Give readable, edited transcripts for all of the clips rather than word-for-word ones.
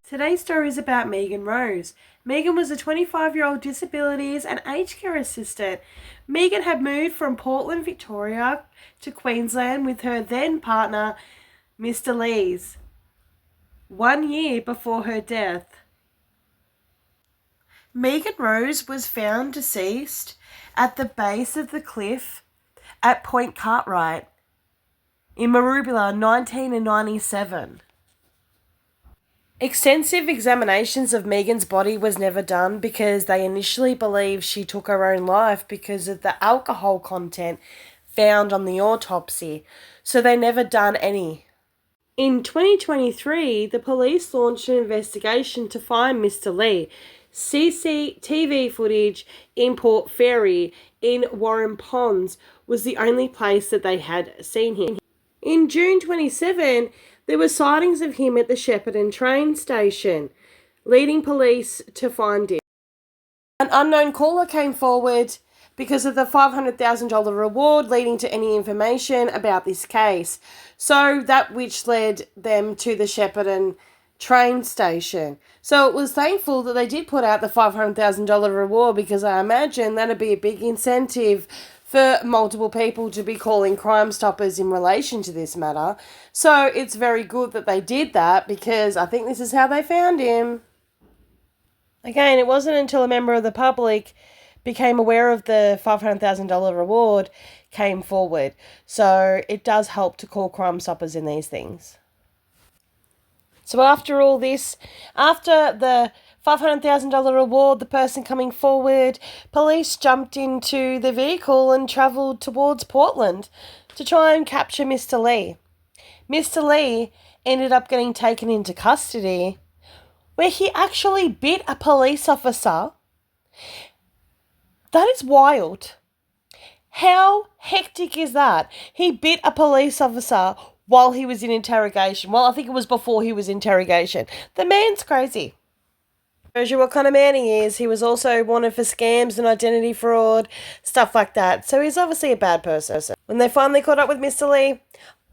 Today's story is about Meaghan Rose. Meaghan was a 25-year-old disabilities and aged care assistant. Meaghan had moved from Portland, Victoria to Queensland with her then partner, Mr. Lees, 1 year before her death. Meaghan Rose was found deceased at the base of the cliff at Point Cartwright in Maroubra, 1997. Extensive examinations of Meaghan's body was never done because they initially believed she took her own life because of the alcohol content found on the autopsy, so they never done any. In 2023, the police launched an investigation to find Mr. Lee. CCTV footage in Port Fairy in Warren Ponds was the only place that they had seen him. In June 27, there were sightings of him at the Shepparton train station, leading police to find him. An unknown caller came forward because of the $500,000 reward leading to any information about this case. So that which led them to the Shepparton train station. So it was thankful that they did put out the $500,000 reward, because I imagine that'd be a big incentive for multiple people to be calling Crime Stoppers in relation to this matter. So it's very good that they did that, because I think this is how they found him. Again, it wasn't until a member of the public became aware of the $500,000 reward came forward. So it does help to call Crime Stoppers in these things. So after all this, after the $500,000 reward, the person coming forward, police jumped into the vehicle and travelled towards Portland to try and capture Mr. Lee. Mr. Lee ended up getting taken into custody, where he actually bit a police officer. That is wild. How hectic is that? He bit a police officer while he was in interrogation. Well, I think it was before he was in interrogation. The man's crazy. Shows you what kind of man he is. He was also wanted for scams and identity fraud, stuff like that. So he's obviously a bad person. When they finally caught up with Mr. Lee,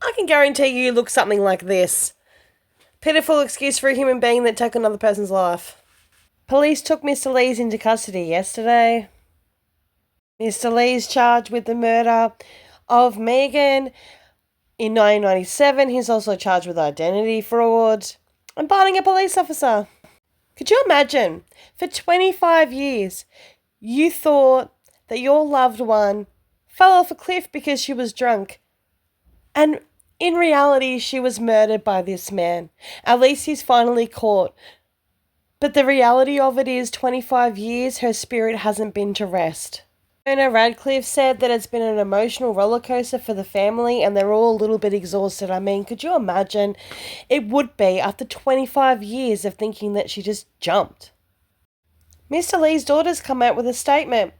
I can guarantee you look something like this. Pitiful excuse for a human being that took another person's life. Police took Mr. Lees into custody yesterday. Mr. Lee's charged with the murder of Meaghan in 1997. He's also charged with identity fraud and biting a police officer. Could you imagine? For 25 years, you thought that your loved one fell off a cliff because she was drunk. And in reality, she was murdered by this man. At least he's finally caught. But the reality of it is 25 years, her spirit hasn't been to rest. Fiona Radcliffe said that it's been an emotional roller coaster for the family and they're all a little bit exhausted. I mean, could you imagine? It would be after 25 years of thinking that she just jumped. Mr. Lee's daughter's come out with a statement.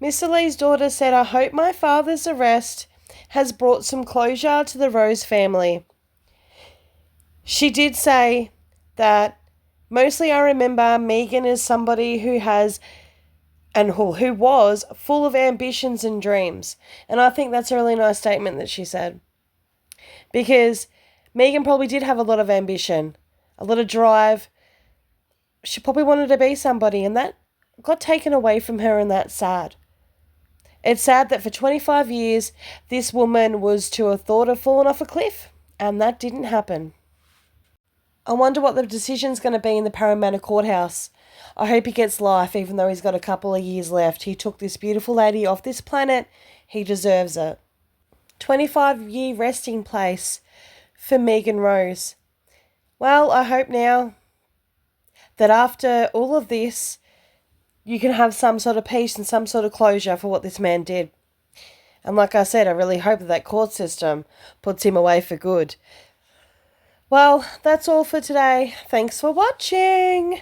Mr. Lee's daughter said, "I hope my father's arrest has brought some closure to the Rose family." She did say that, "Mostly I remember Meaghan is somebody who has and who was full of ambitions and dreams." And I think that's a really nice statement that she said. Because Meaghan probably did have a lot of ambition, a lot of drive. She probably wanted to be somebody, and that got taken away from her, and that's sad. It's sad that for 25 years, this woman was to have thought of falling off a cliff, and that didn't happen. I wonder what the decision's going to be in the Parramatta courthouse. I hope he gets life, even though he's got a couple of years left. He took this beautiful lady off this planet. He deserves it. 25-year resting place for Meaghan Rose. Well, I hope now that after all of this, you can have some sort of peace and some sort of closure for what this man did. And like I said, I really hope that court system puts him away for good. Well, that's all for today. Thanks for watching.